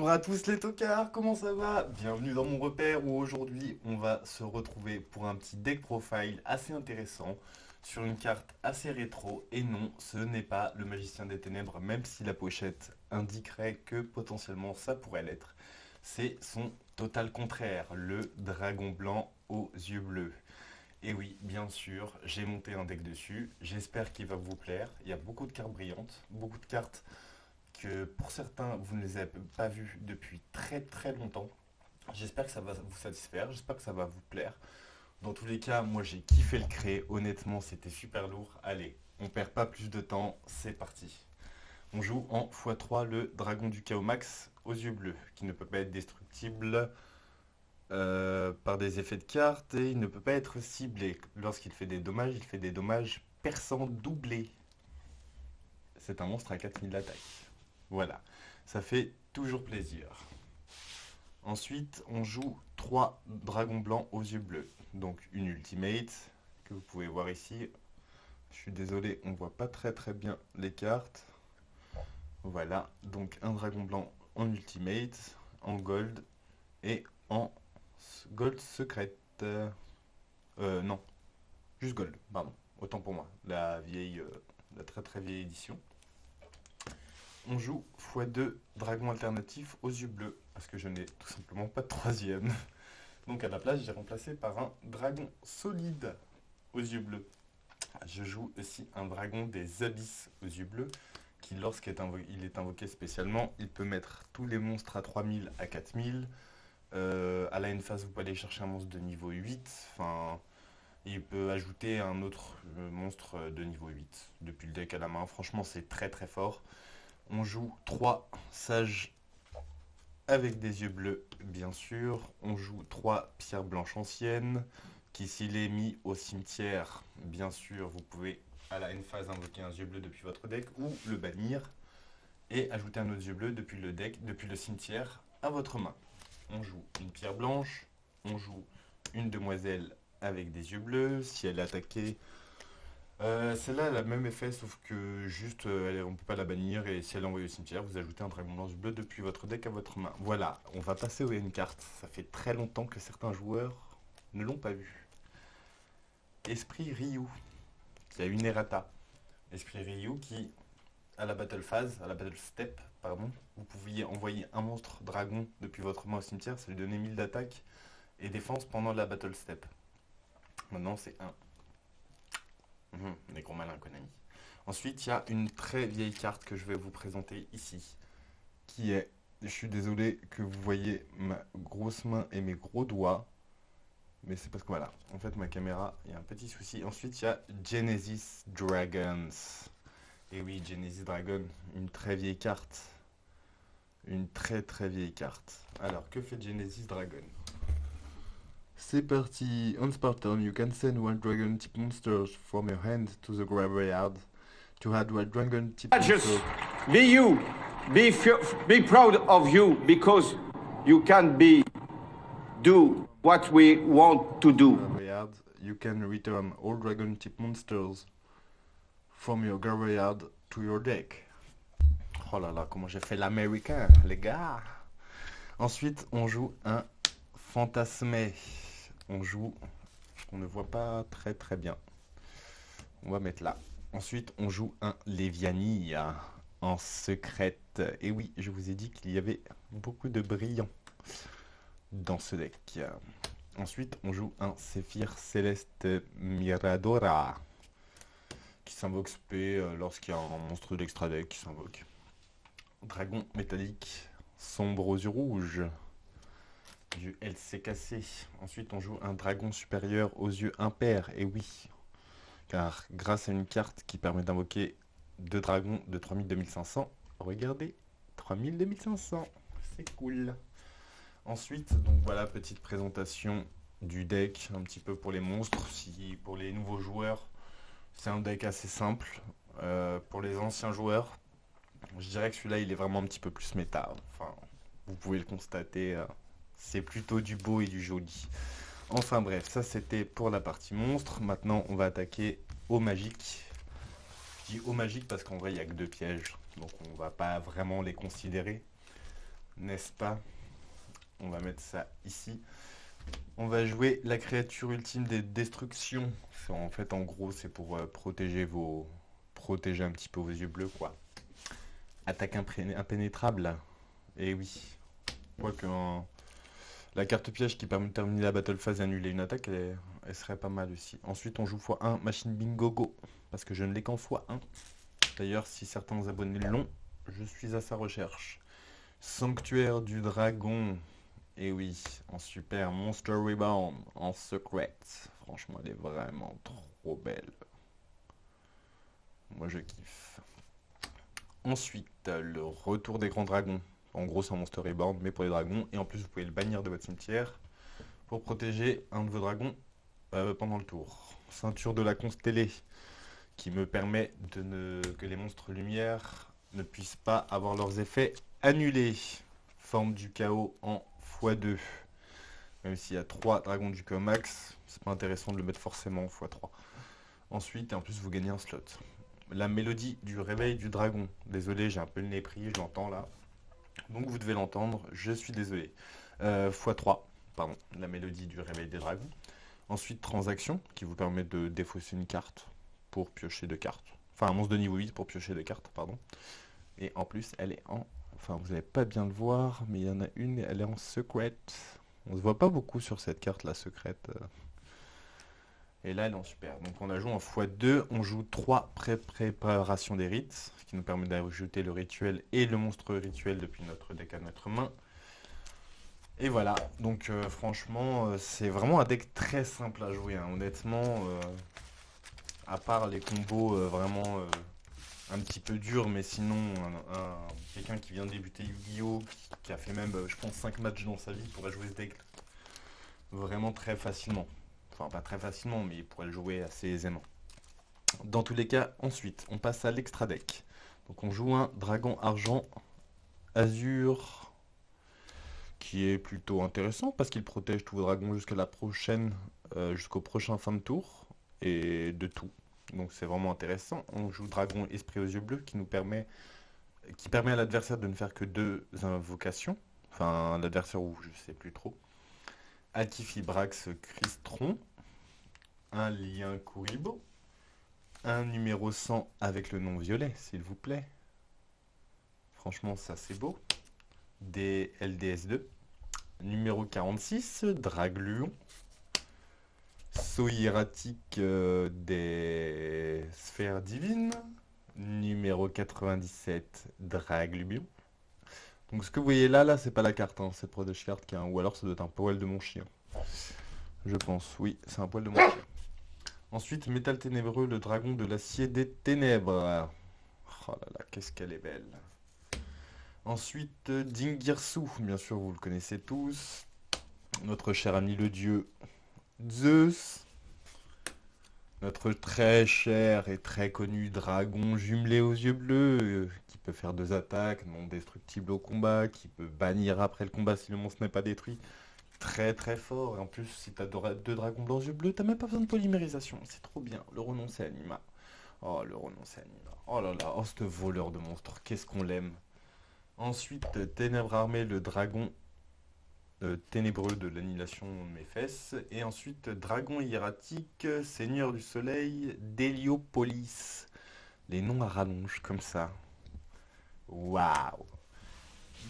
Bonjour à tous les tocards, comment ça va? Bienvenue dans mon repère où aujourd'hui on va se retrouver pour un petit deck profile assez intéressant sur une carte assez rétro. Et non, ce n'est pas le Magicien des Ténèbres, même si la pochette indiquerait que potentiellement ça pourrait l'être. C'est son total contraire, le Dragon Blanc aux yeux bleus. Et oui, bien sûr, j'ai monté un deck dessus. J'espère qu'il va vous plaire. Il y a beaucoup de cartes brillantes, beaucoup de cartes que pour certains, vous ne les avez pas vues depuis très très longtemps. J'espère que ça va vous satisfaire, j'espère que ça va vous plaire. Dans tous les cas, moi j'ai kiffé le créer. Honnêtement, c'était super lourd. Allez, on perd pas plus de temps, c'est parti. On joue en x3 le dragon du chaos max aux yeux bleus, qui ne peut pas être destructible par des effets de cartes et il ne peut pas être ciblé. Lorsqu'il fait des dommages, il fait des dommages perçants doublés. C'est un monstre à 4000 d'attaque. Voilà, ça fait toujours plaisir. Ensuite, on joue 3 dragons blancs aux yeux bleus. Donc une ultimate, que vous pouvez voir ici. Je suis désolé, on voit pas très bien les cartes. Voilà, donc un dragon blanc en ultimate, en gold et en gold secrète. Non, juste gold, pardon. Autant pour moi, la vieille, la très vieille édition. On joue x2 dragon alternatif aux yeux bleus, parce que je n'ai tout simplement pas de troisième. Donc à la place, j'ai remplacé par un dragon solide aux yeux bleus. Je joue aussi un dragon des abysses aux yeux bleus, qui lorsqu'il est invoqué spécialement, il peut mettre tous les monstres à 3000 à 4000. À la phase, vous pouvez aller chercher un monstre de niveau 8. Enfin, il peut ajouter un autre monstre de niveau 8 depuis le deck à la main. Franchement, c'est très fort. On joue 3 sages avec des yeux bleus, bien sûr. On joue 3 pierres blanches anciennes, qui s'il est mis au cimetière, bien sûr, vous pouvez à la phase invoquer un yeux bleu depuis votre deck ou le bannir et ajouter un autre yeux bleu depuis le deck, depuis le cimetière à votre main. On joue une pierre blanche, on joue une demoiselle avec des yeux bleus. Si elle est attaquée, celle-là a le même effet, sauf que juste on ne peut pas la bannir. Et si elle est envoyée au cimetière, vous ajoutez un dragon blanc bleu depuis votre deck à votre main. Voilà, on va passer aux N-cartes. Ça fait très longtemps que certains joueurs ne l'ont pas vu. Esprit Ryu, qui a une errata. Esprit Ryu qui, à la battle phase, à la battle step, pardon, vous pouviez envoyer un monstre dragon depuis votre main au cimetière, ça lui donnait 1000 d'attaque et défense pendant la battle step. Maintenant c'est 1. Nécro malin, Konami. Ensuite, il y a une très vieille carte que je vais vous présenter ici, qui est, je suis désolé que vous voyez ma grosse main et mes gros doigts, mais c'est parce que voilà, en fait ma caméra, il y a un petit souci. Ensuite, il y a Genesis Dragons. Et oui, Genesis Dragon, une très vieille carte. Une très vieille carte. Alors, que fait Genesis Dragon? C'est parti. On Spartan, you can send one dragon type monsters from your hand to the graveyard to add one dragon type Just monster. be you. Be proud of you because you can do what we want to do. Graveyard, you can return all dragon type monsters from your graveyard to your deck. Oh là là, comment j'ai fait l'américain, les gars. Ensuite, on joue un fantasmé. On ne voit pas très bien. On va mettre là. Ensuite, on joue un Léviania en secrète. Et oui, je vous ai dit qu'il y avait beaucoup de brillants dans ce deck. Ensuite, on joue un Séphir Céleste Miradora qui s'invoque SP lorsqu'il y a un monstre d'extra deck qui s'invoque. Dragon métallique sombre aux yeux rouges. Du LCKC. Ensuite, on joue un dragon supérieur aux yeux impairs. Et oui, car grâce à une carte qui permet d'invoquer 2 dragons de 3000-2500, regardez, 3000-2500, c'est cool. Ensuite, donc voilà, petite présentation du deck, un petit peu pour les monstres. Si pour les nouveaux joueurs, c'est un deck assez simple. Pour les anciens joueurs, je dirais que celui-là, il est vraiment un petit peu plus méta. Enfin, vous pouvez le constater. C'est plutôt du beau et du joli. Enfin bref, ça c'était pour la partie monstre. Maintenant, on va attaquer au magique. Je dis au magique parce qu'en vrai, il n'y a que 2 pièges. Donc on va pas vraiment les considérer. n'est-ce pas? On va mettre ça ici. On va jouer la créature ultime des destructions. En fait, en gros, c'est pour protéger un petit peu vos yeux bleus, quoi. Attaque impénétrable. Et oui. Quoique la carte piège qui permet de terminer la battle phase et annuler une attaque, elle serait pas mal aussi. Ensuite, on joue x1 machine bingo go. Parce que je ne l'ai qu'en x1. D'ailleurs, si certains abonnés l'ont, je suis à sa recherche. Sanctuaire du dragon. Et oui, en super Monster Rebound, en secret. Franchement, elle est vraiment trop belle. Moi, je kiffe. Ensuite, le retour des grands dragons. En gros, c'est un Monster Rebound, mais pour les dragons. Et en plus, vous pouvez le bannir de votre cimetière pour protéger un de vos dragons pendant le tour. Ceinture de la constellée, qui me permet que les monstres lumière ne puissent pas avoir leurs effets annulés. Forme du chaos en x2. Même s'il y a 3 dragons du chaos max, c'est pas intéressant de le mettre forcément en x3. Ensuite, et en plus, vous gagnez un slot. La mélodie du réveil du dragon. Désolé, j'ai un peu le nez pris, je l'entends là. Donc vous devez l'entendre, je suis désolé. x3, pardon, la mélodie du réveil des dragons. Ensuite, transaction, qui vous permet de défausser une carte pour piocher 2 cartes. Enfin, un monstre de niveau 8 pour piocher 2 cartes, pardon. Et en plus, elle est en... Enfin, vous n'allez pas bien le voir, mais il y en a une, elle est en secret. On se voit pas beaucoup sur cette carte, la secrète. Et là, elle est en super. Donc on a joué en x2, on joue 3 préparations des rites, ce qui nous permet d'ajouter le rituel et le monstre rituel depuis notre deck à notre main. Et voilà, donc franchement, c'est vraiment un deck très simple à jouer, hein. Honnêtement, à part les combos vraiment un petit peu durs, mais sinon, quelqu'un qui vient de débuter Yu-Gi-Oh!, qui a fait même, je pense, 5 matchs dans sa vie, pourrait jouer ce deck vraiment très facilement. Enfin, pas très facilement, mais il pourrait le jouer assez aisément. Dans tous les cas, ensuite, on passe à l'extra deck. Donc on joue un dragon argent azur, qui est plutôt intéressant parce qu'il protège tous vos dragons jusqu'au prochain fin de tour, et de tout. Donc c'est vraiment intéressant. On joue dragon esprit aux yeux bleus qui permet à l'adversaire de ne faire que 2 invocations. Enfin, l'adversaire ou je sais plus trop. Altifibrax Crystron, un lien Kuribo, un numéro 100 avec le nom violet, s'il vous plaît. Franchement, ça c'est beau. Des LDS2. Numéro 46, Dragluon. Saut hiératique des sphères divines. Numéro 97, Draglubion. Donc ce que vous voyez là, c'est pas la carte, hein, c'est Protège carte qui a ou alors ça doit être un poil de mon chien. Je pense, oui, c'est un poil de mon chien. Ensuite, Métal Ténébreux, le dragon de l'acier des ténèbres. Oh là là, qu'est-ce qu'elle est belle. Ensuite, Dingirsu, bien sûr, vous le connaissez tous. Notre cher ami le dieu Zeus. Notre très cher et très connu dragon jumelé aux yeux bleus, qui peut faire 2 attaques, non destructible au combat, qui peut bannir après le combat si le monstre n'est pas détruit. Très très fort. Et en plus, si t'as 2 dragons blancs aux yeux bleus, t'as même pas besoin de polymérisation. C'est trop bien. Le renoncer anima. Oh, le renoncer anima. Oh là là, oh, ce voleur de monstres, qu'est-ce qu'on l'aime. Ensuite, Ténèbres armées, le dragon ténébreux de l'annihilation de mes fesses. Et ensuite, Dragon hiératique, Seigneur du Soleil, d'Héliopolis. Les noms à rallonge comme ça. Waouh!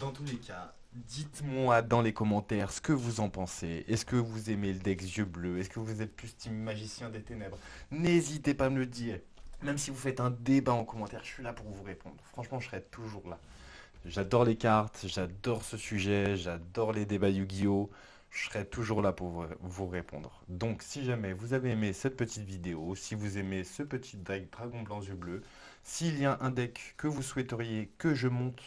Dans tous les cas, dites-moi dans les commentaires ce que vous en pensez. Est-ce que vous aimez le deck yeux bleus? Est-ce que vous êtes plus team magicien des ténèbres? N'hésitez pas à me le dire. Même si vous faites un débat en commentaire, je suis là pour vous répondre. Franchement, je serai toujours là. J'adore les cartes, j'adore ce sujet, j'adore les débats Yu-Gi-Oh! Je serai toujours là pour vous répondre. Donc, si jamais vous avez aimé cette petite vidéo, si vous aimez ce petit deck Dragon Blanc Yeux Bleus, s'il y a un deck que vous souhaiteriez que je monte,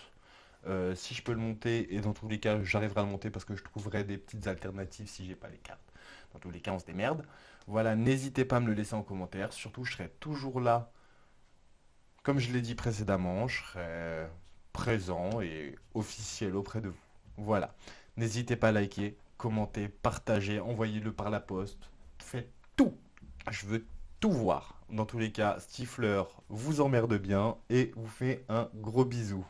si je peux le monter, et dans tous les cas, j'arriverai à le monter parce que je trouverai des petites alternatives si j'ai pas les cartes. Dans tous les cas, on se démerde. Voilà, n'hésitez pas à me le laisser en commentaire. Surtout, je serai toujours là. Comme je l'ai dit précédemment, je serai présent et officiel auprès de vous. Voilà. N'hésitez pas à liker, commenter, partager, envoyez-le par la poste. Faites tout. Je veux tout voir. Dans tous les cas, Stifler vous emmerde bien et vous fait un gros bisou.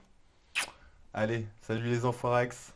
Allez, salut les enfoirax.